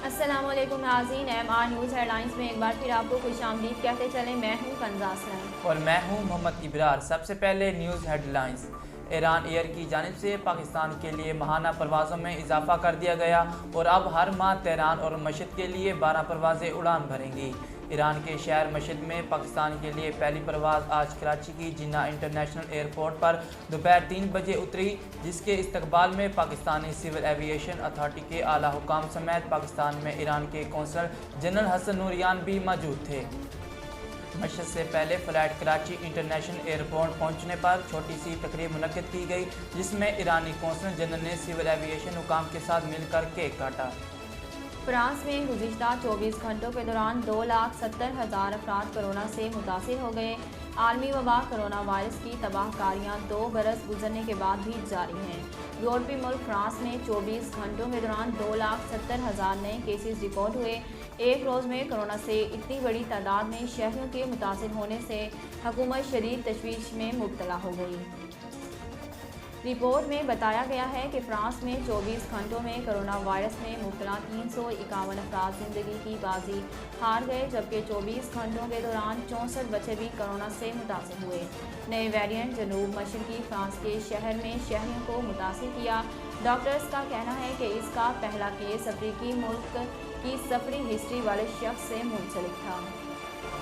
अस्सलामुअलैकुम नाज़रीन, MR news headlines में एक बार फिर आपको खुशामदीद कहते चले। मैं हूँ कंजा असलम और मैं हूं मोहम्मद इब्रार। सबसे पहले न्यूज़ हेडलाइंस। ईरान एयर की जानिब से पाकिस्तान के लिए माहाना परवाज़ों में इजाफा कर दिया गया और अब हर माह तेहरान और मशहद के लिए 12 परवाज़ें उड़ान भरेंगी। ईरान के शहर मशहद में पाकिस्तान के लिए पहली परवाज़ आज कराची की जिन्ना इंटरनेशनल एयरपोर्ट पर दोपहर 3 बजे उतरी, जिसके इस्तकबाल में पाकिस्तानी सिविल एविएशन अथॉरिटी के आला हुकाम समेत पाकिस्तान में ईरान के कौंसल जनरल हसन नूरियान भी मौजूद थे। मशहद से पहले फ़्लाइट कराची इंटरनेशनल एयरपोर्ट पहुंचने पर छोटी सी तकरीब मुनक्किद की गई, जिसमें ईरानी कौंसल जनरल ने सिविल एविएशन हुकाम के साथ मिलकर केक काटा। फ्रांस में गुज़िश्ता 24 घंटों के दौरान 2,70,000 अफराद कोरोना से मुतासिर हो गए। आलमी वबा कोरोना वायरस की तबाहकारियाँ 2 बरस गुजरने के बाद भी जारी हैं। यूरोपीय मुल्क फ्रांस में 24 घंटों के दौरान 2,70,000 नए केसेस रिकॉर्ड हुए। एक रोज़ में कोरोना से इतनी बड़ी तादाद में शहरियों के मुतासिर होने से हुकूमत शदीद तशवीश में मुब्तला हो गई। रिपोर्ट में बताया गया है कि फ्रांस में 24 घंटों में कोरोना वायरस में मुब्तला 351 अफराद ज़िंदगी की बाजी हार गए, जबकि 24 घंटों के दौरान 64 बच्चे भी कोरोना से मुतासिर हुए। नए वेरिएंट जनूब मशरकी फ्रांस के शहर में शहरियों को मुतासिर किया। डॉक्टर्स का कहना है कि इसका पहला केस अफ्रीकी मुल्क की सफरी हिस्ट्री वाले शख्स से मुंसलिक था।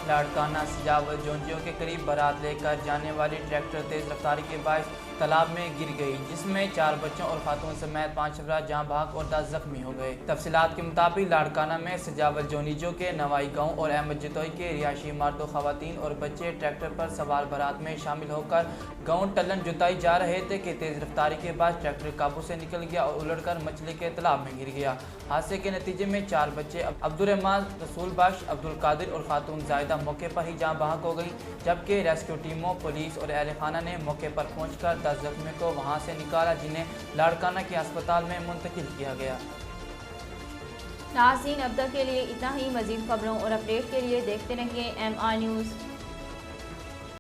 लाड़काना सजावल जोंजियों के करीब बारात लेकर जाने वाली ट्रैक्टर तेज़ रफ्तारी के बायस तालाब में गिर गई, जिसमें 4 बच्चों और खातून समेत 5 अफराद जहाँ भाग और 10 जख्मी हो गए। तफसीलात के मुताबिक लाड़काना में सजावल जोनीजो के नवाई गांव और अहमद जतोई के रिहायशी मर्दों, खवातीन और बच्चे ट्रैक्टर पर सवार बारात में शामिल होकर गाँव टलन जुताई जा रहे थे कि तेज़ रफ्तारी के बाद ट्रैक्टर काबू से निकल गया और उलटकर मछली के तालाब में गिर गया। हादसे के नतीजे में 4 बच्चे अब्दुर्रहमान, रसूल बख्श, अब्दुल कादिर और खातून जायदा मौके पर ही जहाँ बहक हो गई, जबकि रेस्क्यू टीमों, पुलिस और अहल खाना ने मौके पर पहुंचकर 10 जख्मियों को वहां से निकाला, जिन्हें लाड़काना के अस्पताल में मुंतकिल किया गया। नाज़रीन, अब तक के लिए इतना ही। मज़ीद खबरों और अपडेट के लिए देखते रहिए MR न्यूज़।